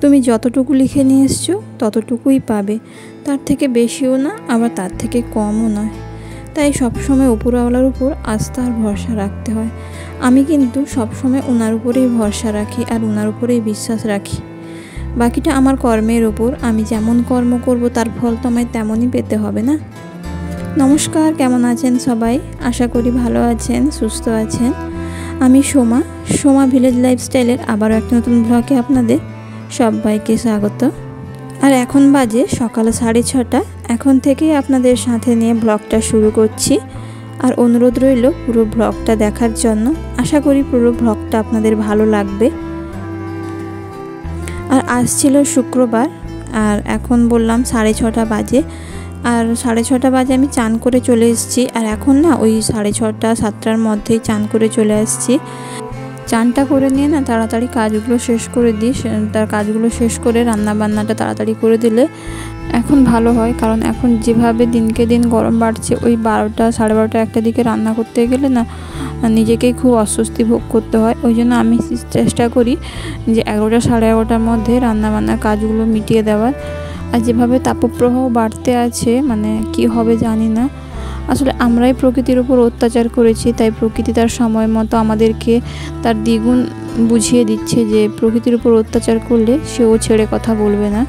তুমি যতটুকু লিখে নিয়ে এসছো ততটুকুই পাবে, তার থেকে বেশিও না আবার তার থেকে কমও নয়। তাই সবসময় উপরওয়ালার উপর আস্থা আর ভরসা রাখতে হয়। আমি কিন্তু সবসময় ওনার উপরেই ভরসা রাখি আর ওনার উপরেই বিশ্বাস রাখি। বাকিটা আমার কর্মের ওপর, আমি যেমন কর্ম করব তার ফল তো আমায় তেমনই পেতে হবে না। নমস্কার, কেমন আছেন সবাই? আশা করি ভালো আছেন, সুস্থ আছেন। আমি সোমা ভিলেজ লাইফস্টাইলের আবারও একটা নতুন ব্লগে আপনাদের সবাইকে স্বাগত। আর এখন বাজে সকাল 6:30। এখন থেকেই আপনাদের সাথে নিয়ে ব্লগটা শুরু করছি। আর অনুরোধ রইল পুরো ব্লগটা দেখার জন্য। আশা করি পুরো ব্লগটা আপনাদের ভালো লাগবে। আর আজ ছিল শুক্রবার, আর এখন বললাম 6:30 বাজে। আর 6:30 বাজে আমি চান করে চলে এসেছি। আর এখন না ওই 6:30 7টার মধ্যেই চান করে চলে আসছি। চানটা করে নিয়ে না তাড়াতাড়ি কাজগুলো শেষ করে দিই। তার কাজগুলো শেষ করে রান্না বান্নাটা তাড়াতাড়ি করে দিলে এখন ভালো হয়। কারণ এখন যেভাবে দিনকে দিন গরম বাড়ছে, ওই 12টা 12:30 একটা দিকে রান্না করতে গেলে না নিজেকেই খুব অস্বস্তি ভোগ করতে হয়। ওই জন্য আমি চেষ্টা করি যে 11টা 11:30টার মধ্যে রান্নাবান্নার কাজগুলো মিটিয়ে দেওয়ার। আর যেভাবে তাপপ্রবাহ বাড়তে আছে, মানে কি হবে জানি না। আসলে আমরাই প্রকৃতির উপর অত্যাচার করেছি, তাই প্রকৃতি তার সময় মতো আমাদেরকে তার দ্বিগুণ বুঝিয়ে দিচ্ছে যে প্রকৃতির উপর অত্যাচার করলে সেও ছেড়ে কথা বলবে না।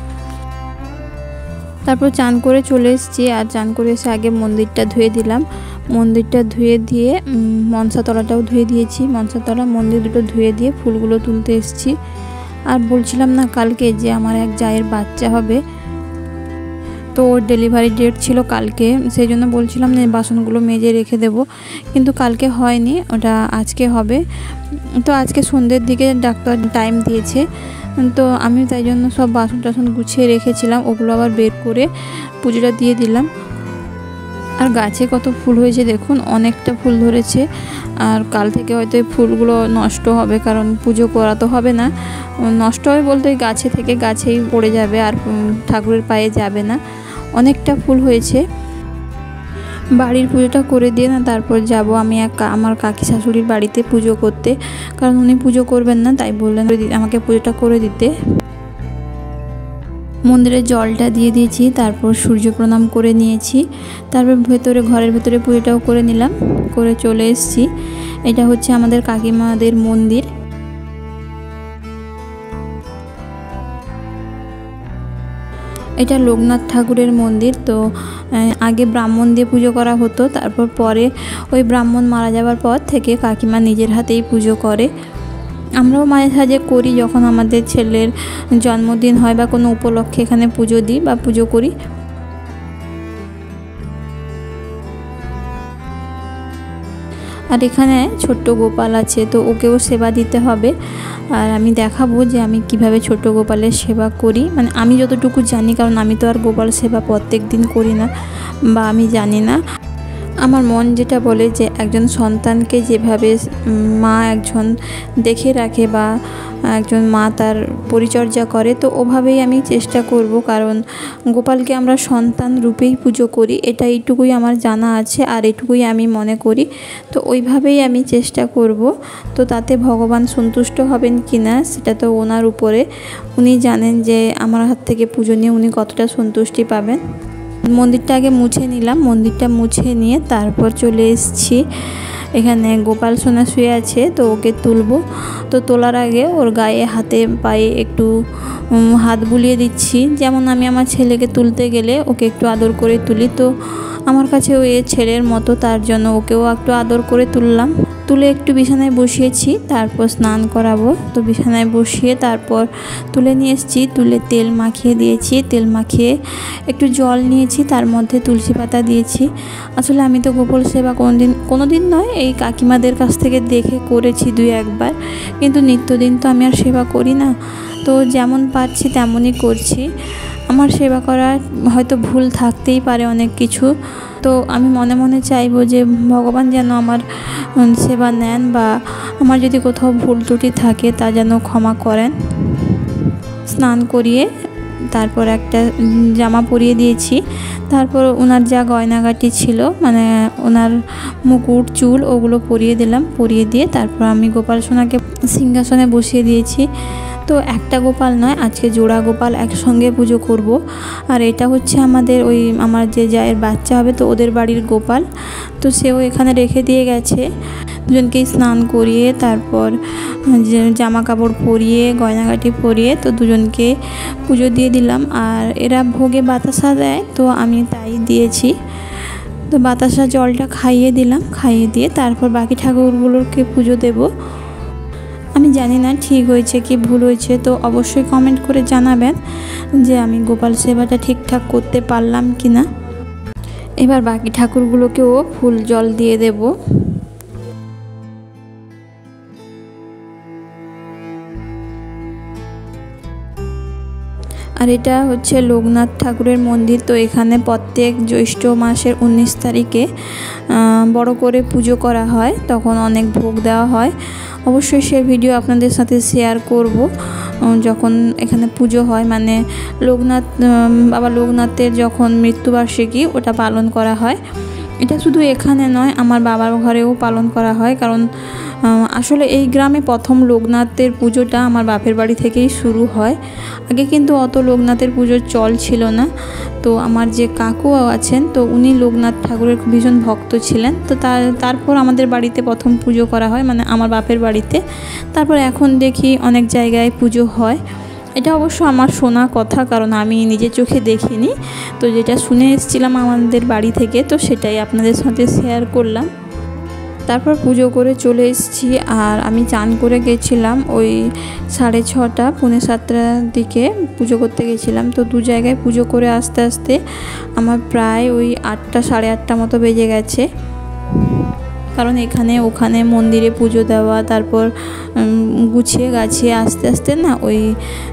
তারপর চান করে চলে এসেছি। আর চান করে এসে আগে মন্দিরটা ধুয়ে দিলাম। মন্দিরটা ধুয়ে দিয়ে মনসাতলাটাও ধুয়ে দিয়েছি। মনসাতলা মন্দির দুটো ধুয়ে দিয়ে ফুলগুলো তুলতে এসেছি। আর বলছিলাম না কালকে যে আমার এক জায়ের বাচ্চা হবে, তো ওর ডেলিভারি ডেট ছিল কালকে, সেই জন্য বলছিলাম যে বাসনগুলো মেজে রেখে দেব, কিন্তু কালকে হয়নি, ওটা আজকে হবে। তো আজকে সন্ধ্যের দিকে ডাক্তার টাইম দিয়েছে, তো আমি তাই জন্য সব বাসন টাসন গুছিয়ে রেখেছিলাম, ওগুলো আবার বের করে পুজোটা দিয়ে দিলাম। আর গাছে কত ফুল হয়েছে দেখুন, অনেকটা ফুল ধরেছে। আর কাল থেকে হয়তো এই ফুলগুলো নষ্ট হবে, কারণ পুজো করা তো হবে না। নষ্ট হবে বলতে গাছে থেকে গাছেই পড়ে যাবে, আর ঠাকুরের পায়ে যাবে না। অনেকটা ফুল হয়েছে। বাড়ির পুজোটা করে দিয়ে না তারপর যাব আমি আমার কাকি শাশুড়ির বাড়িতে পুজো করতে, কারণ উনি পুজো করবেন না, তাই বললেন আমাকে পুজোটা করে দিতে। মন্দিরে জলটা দিয়ে দিয়েছি, তারপর সূর্য প্রণাম করে নিয়েছি। তারপর ঘরের ভেতরে পুজোটাও করে নিলাম, করে চলে এসেছি। এটা হচ্ছে আমাদের কাকিমাদের মন্দির। এটা লোকনাথ ঠাকুরের মন্দির। তো আগে ব্রাহ্মণ দিয়ে পুজো করা হতো, তারপর পরে ওই ব্রাহ্মণ মারা যাওয়ার পর থেকে কাকিমা নিজের হাতেই পুজো করে। আমরাও মাঝে সাঝে করি, যখন আমাদের ছেলের জন্মদিন হয় বা কোনো উপলক্ষে এখানে পুজো দিই বা পুজো করি। আর এখানে ছোট্ট গোপাল আছে, তো ওকেও সেবা দিতে হবে। আর আমি দেখাবো যে আমি কিভাবে ছোট গোপালের সেবা করি, মানে আমি যতটুকু জানি, কারণ আমি তো আর গোপাল সেবা প্রত্যেক দিন করি না বা আমি জানি না। আমার মন যেটা বলে যে একজন সন্তানকে যেভাবে মা একজন দেখে রাখে বা একজন মা তার পরিচর্যা করে, তো ওভাবেই আমি চেষ্টা করব। কারণ গোপালকে আমরা সন্তান রূপেই পুজো করি, এইটুকুই আমার জানা আছে আর এটুকুই আমি মনে করি। তো ওইভাবেই আমি চেষ্টা করব। তো তাতে ভগবান সন্তুষ্ট হবেন কি না সেটা তো ওনার উপরে, উনি জানেন যে আমার হাত থেকে পুজো নিয়ে উনি কতটা সন্তুষ্টি পাবেন। মন্দিরটা আগে মুছে নিলাম, মন্দিরটা মুছে নিয়ে তারপর চলে এসেছি। এখানে গোপাল সোনা শুয়ে আছে, তো ওকে তুলবো। তো তোলার আগে ওর গায়ে হাতে পায়ে একটু হাত বুলিয়ে দিচ্ছি। যেমন আমি আমার ছেলেকে তুলতে গেলে ওকে একটু আদর করে তুলি, তো আমার কাছে ও ছেলের মতো, তার জন্য ওকেও একটু আদর করে তুললাম। তুলে একটু বিছানায় বসিয়েছি, তারপর স্নান করাবো। তো বিছানায় বসিয়ে তারপর তুলে নিয়ে এসেছি, তুলে তেল মাখিয়ে দিয়েছি। তেল মাখিয়ে একটু জল নিয়েছি, তার মধ্যে তুলসী পাতা দিয়েছি। আসলে আমি তো গোপাল সেবা কোনো দিন নয়, এই কাকিমাদের কাছ থেকে দেখে করেছি 2-1 বার, কিন্তু নিত্যদিন তো আমি আর সেবা করি না। তো যেমন পারছি তেমনই করছি। আমার সেবা করার হয়তো ভুল থাকতেই পারে অনেক কিছু, তো আমি মনে মনে চাইবো যে ভগবান যেন আমার সেবা নেন, বা আমার যদি কোথাও ভুল ত্রুটি থাকে তা যেন ক্ষমা করেন। স্নান করিয়ে তারপর একটা জামা পরিয়ে দিয়েছি, তারপর ওনার যা গয়নাগাটি ছিল মানে ওনার মুকুট চুল ওগুলো পরিয়ে দিলাম, পরিয়ে দিয়ে তারপর আমি গোপাল সোনাকে সিংহাসনে বসিয়ে দিয়েছি। তো একটা গোপাল নয়, আজকে জোড়া গোপাল একসঙ্গে পুজো করব। আর এটা হচ্ছে আমাদের ওই আমার যে জায়ের বাচ্চা হবে তো ওদের বাড়ির গোপাল, তো সেও এখানে রেখে দিয়ে গেছে। দুজনকেই স্নান করিয়ে তারপর জামা কাপড় পরিয়ে গয়নাগাটি পরিয়ে তো দুজনকে পুজো দিয়ে দিলাম। আর এরা ভোগে বাতাসা দেয় তো আমি তাই দিয়েছি। তো বাতাসা জলটা খাইয়ে দিলাম, খাইয়ে দিয়ে তারপর বাকি ঠাকুরগুলোকে পুজো দেব। আমি জানি না ঠিক হয়েছে কি ভুল হয়েছে, তো অবশ্যই কমেন্ট করে জানাবেন যে আমি গোপাল সেবাটা ঠিকঠাক করতে পারলাম কি না। এবার বাকি ঠাকুরগুলোকেও ফুল জল দিয়ে দেব। আর এটা হচ্ছে লোকনাথ ঠাকুরের মন্দির। তো এখানে প্রত্যেক জ্যৈষ্ঠ মাসের 19 তারিখে বড় করে পুজো করা হয়, তখন অনেক ভোগ দেওয়া হয়। অবশ্যই সে ভিডিও আপনাদের সাথে শেয়ার করব যখন এখানে পুজো হয়, মানে লোকনাথ বাবা লোকনাথের যখন মৃত্যুবার্ষিকী ওটা পালন করা হয়। এটা শুধু এখানে নয়, আমার বাবার ঘরেও পালন করা হয়, কারণ আসলে এই গ্রামে প্রথম লোকনাথের পুজোটা আমার বাপের বাড়ি থেকেই শুরু হয়। আগে কিন্তু অত লোকনাথের পুজোর চল ছিল না। তো আমার যে কাকু আছেন তো উনি লোকনাথ ঠাকুরের ভীষণ ভক্ত ছিলেন। তো তারপর আমাদের বাড়িতে প্রথম পুজো করা হয়, মানে আমার বাপের বাড়িতে। তারপর এখন দেখি অনেক জায়গায় পুজো হয়। এটা অবশ্য আমার শোনা কথা, কারণ আমি নিজের চোখে দেখিনি। তো যেটা শুনে এসেছিলাম আমাদের বাড়ি থেকে, তো সেটাই আপনাদের সাথে শেয়ার করলাম। তারপর পুজো করে চলে এসেছি। আর আমি চান করে গেছিলাম ওই 6:30 পৌনে 7টার দিকে পুজো করতে গেছিলাম। তো দু জায়গায় পুজো করে আস্তে আস্তে আমার প্রায় ওই 8টা 8:30 মতো বেজে গেছে, কারণ এখানে ওখানে মন্দিরে পুজো দেওয়া, তারপর গুছিয়ে গাছিয়ে আস্তে আস্তে না ওই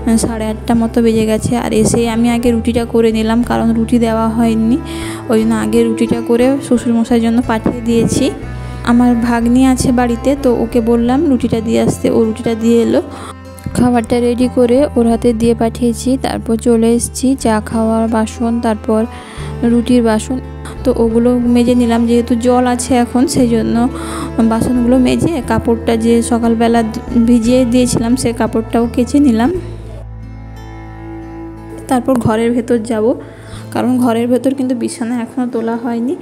8:30 মতো বেজে গেছে। আর এসে আমি আগে রুটিটা করে নিলাম, কারণ রুটি দেওয়া হয়নি, ওই জন্য আগে রুটিটা করে শ্বশুরমশাইয়ের জন্য পাঠিয়ে দিয়েছি। আমার ভাগ্নি আছে বাড়িতে, তো ওকে বললাম রুটিটা দিয়ে আসতে, ও রুটিটা দিয়ে এলো। খাবারটা রেডি করে ওর হাতে দিয়ে পাঠিয়েছি। তারপর চলে এসেছি চা খাওয়ার বাসন, তারপর রুটির বাসন, তো ওগুলো মেজে নিলাম। যেহেতু জল আছে এখন, সেই জন্য বাসনগুলো মেজে কাপড়টা যে সকালবেলা ভিজিয়ে দিয়েছিলাম সে কাপড়টাও কেচে নিলাম। তারপর ঘরের ভেতর যাব, কারণ ঘরের ভেতর কিন্তু বিছানা এখনও তোলা হয়নি।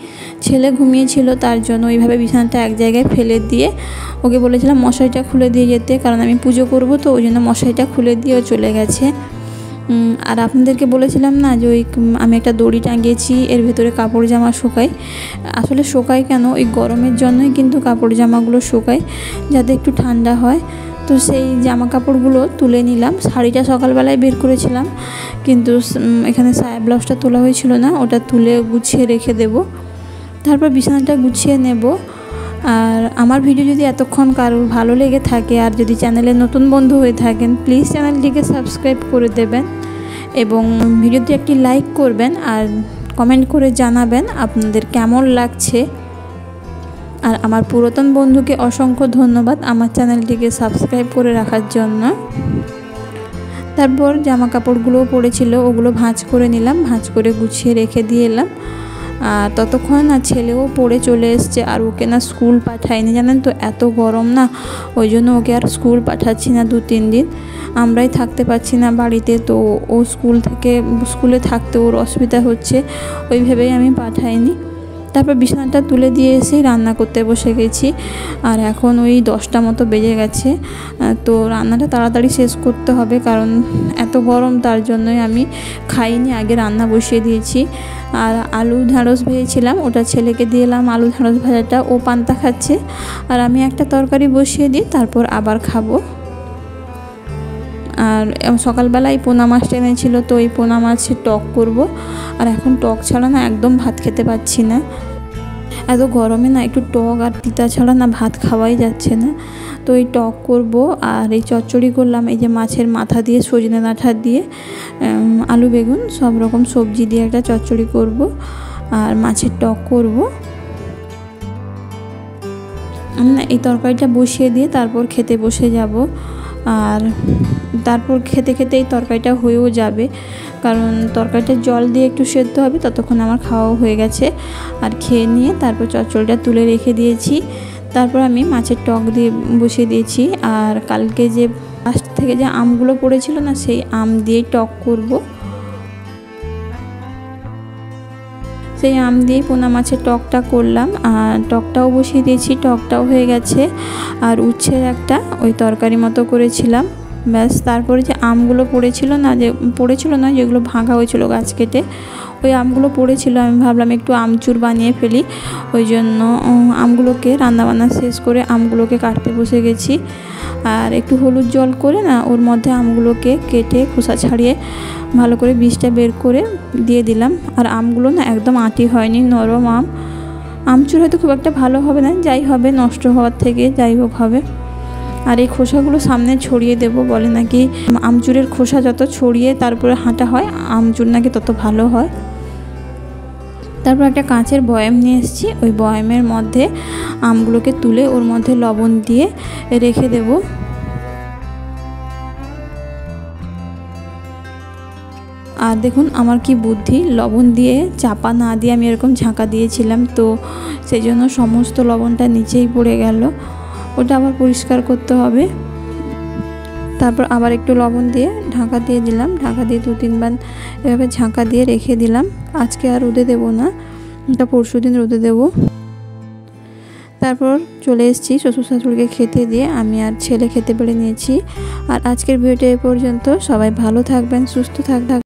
ছেলে ঘুমিয়েছিল, তার জন্য ওইভাবে বিছানাটা এক জায়গায় ফেলে দিয়ে ওকে বলেছিলাম মশারিটা খুলে দিয়ে যেতে, কারণ আমি পুজো করব, তো ওই জন্য মশারিটা খুলে দিয়েও চলে গেছে। আর আপনাদেরকে বলেছিলাম না যে ওই আমি একটা দড়ি টাঙিয়েছি, এর ভেতরে কাপড় জামা শুকাই। আসলে শুকাই কেন, ওই গরমের জন্যই কিন্তু কাপড় জামাগুলো শুকাই, যাতে একটু ঠান্ডা হয়। তো সেই জামা কাপড়গুলো তুলে নিলাম। শাড়িটা সকালবেলায় বের করেছিলাম, কিন্তু এখানে সায়া ব্লাউজটা তোলা হয়েছিল না, ওটা তুলে গুছিয়ে রেখে দেব। তারপর বিছানাটা গুছিয়ে নেব। আর আমার ভিডিও যদি এতক্ষণ কারোর ভালো লেগে থাকে, আর যদি চ্যানেলে নতুন বন্ধু হয়ে থাকেন, প্লিজ চ্যানেলটিকে সাবস্ক্রাইব করে দেবেন এবং ভিডিওতে একটি লাইক করবেন, আর কমেন্ট করে জানাবেন আপনাদের কেমন লাগছে। আর আমার পুরাতন বন্ধুকে অসংখ্য ধন্যবাদ আমার চ্যানেলটিকে সাবস্ক্রাইব করে রাখার জন্য। তারপর জামা কাপড়গুলোও পড়েছিল, ওগুলো ভাঁজ করে নিলাম, ভাঁজ করে গুছিয়ে রেখে দিয়ে এলাম। আর ততক্ষণ না ছেলেও পড়ে চলে এসছে, আর ওকে না স্কুল পাঠাইনি, জানেন তো এত গরম না, ওই জন্য ওকে আর স্কুল পাঠাচ্ছি না 2-3 দিন। আমরাই থাকতে পারছি না বাড়িতে, তো ও স্কুলে থাকতে ওর অসুবিধা হচ্ছে, ওই ভেবেই আমি পাঠাইনি। তারপর বিছানাটা তুলে দিয়ে এসেই রান্না করতে বসে গেছি। আর এখন ওই 10টা মতো বেজে গেছে, তো রান্নাটা তাড়াতাড়ি শেষ করতে হবে, কারণ এত গরম, তার জন্যই আমি খাইনি, আগে রান্না বসিয়ে দিয়েছি। আর আলু ঢ্যাঁড়স ভেজেছিলাম, ওটা ছেলেকে দিলাম, আলু ঢ্যাঁড়স ভাজাটা, ও পান্তা খাচ্ছে। আর আমি একটা তরকারি বসিয়ে দিই, তারপর আবার খাবো। আর সকালবেলায় পোনা মাছ এনেছিল, তো ওই পোনা মাছের টক করব। আর এখন টক ছাড়া না একদম ভাত খেতে পাচ্ছি না, এত গরমে না একটু টক আর তিতা ছাড়া না ভাত খাওয়াই যাচ্ছে না। তো এই টক করব। আর এই চচ্চড়ি করলাম, এই যে মাছের মাথা দিয়ে, সজনে ডাঁটা দিয়ে, আলু বেগুন সব রকম সবজি দিয়ে একটা চচ্চড়ি করব, আর মাছের টক করব। আমি না এই তরকারিটা বসিয়ে দিয়ে তারপর খেতে বসে যাব। আর তারপর খেতে খেতে এই তরকারিটা হয়েও যাবে, কারণ তরকারিটা জল দিয়ে একটু সেদ্ধ হবে। ততক্ষণ আমার খাওয়া হয়ে গেছে। আর খেয়ে নিয়ে তারপর চচ্চড়িটা তুলে রেখে দিয়েছি। তারপর আমি মাছের টক দিয়ে বসিয়ে দিয়েছি। আর কালকে যে ফার্স্ট থেকে যে আমগুলো পড়েছিল না, সেই আম দিয়েই টক করব। সেই আম দিয়ে পোনা মাছের টকটা করলাম। আর টকটাও বসিয়ে দিয়েছি, টকটাও হয়ে গেছে। আর উচ্ছের একটা ওই তরকারি মতো করেছিলাম, ব্যাস। তারপরে যে আমগুলো পড়েছিল না, যেগুলো ভাঙা হয়েছিল গাছ কেটে, ওই আমগুলো পড়েছিল। আমি ভাবলাম একটু আমচুর বানিয়ে ফেলি, ওই জন্য আমগুলোকে রান্নাবান্না শেষ করে আমগুলোকে কাটতে বসে গেছি। আর একটু হলুদ জল করে না, ওর মধ্যে আমগুলোকে কেটে খোসা ছাড়িয়ে ভালো করে বীজটা বের করে দিয়ে দিলাম। আর আমগুলো না একদম আঁটি হয়নি, নরম আম। আমচুর হয়তো খুব একটা ভালো হবে না, যাই হবে, নষ্ট হওয়ার থেকে যাই হোক হবে। আর এই খোসাগুলো সামনে ছড়িয়ে দেব, বলে নাকি আমচুরের খোসা যত ছড়িয়ে তারপরে হাঁটা হয়, আমচুর নাকি তত ভালো হয়। তারপর একটা কাঁচের বয়াম নিয়ে এসেছি, ওই বয়ামের মধ্যে আমগুলোকে তুলে ওর মধ্যে লবণ দিয়ে রেখে দেব। আর দেখুন আমার কি বুদ্ধি, লবণ দিয়ে চাপা না দিয়ে আমি এরকম ঝাঁকা দিয়েছিলাম, তো সেই জন্য সমস্ত লবণটা নিচেই পড়ে গেল। ওটা আবার পরিষ্কার করতে হবে। তারপর আবার একটু লবণ দিয়ে ঢাকা দিয়ে দিলাম, ঢাকা দিয়ে 2-3 বার এভাবে ঝাঁকা দিয়ে রেখে দিলাম। আজকে আর রোদে দেবো না, এটা পরশুদিন রোদে দেবো। তারপর চলে এসেছি শ্বশুর শাশুড়িকে খেতে দিয়ে, আমি আর ছেলে খেতে পেরে নিয়েছি। আর আজকের ভিডিওটা এ পর্যন্ত। সবাই ভালো থাকবেন, সুস্থ থাকবেন।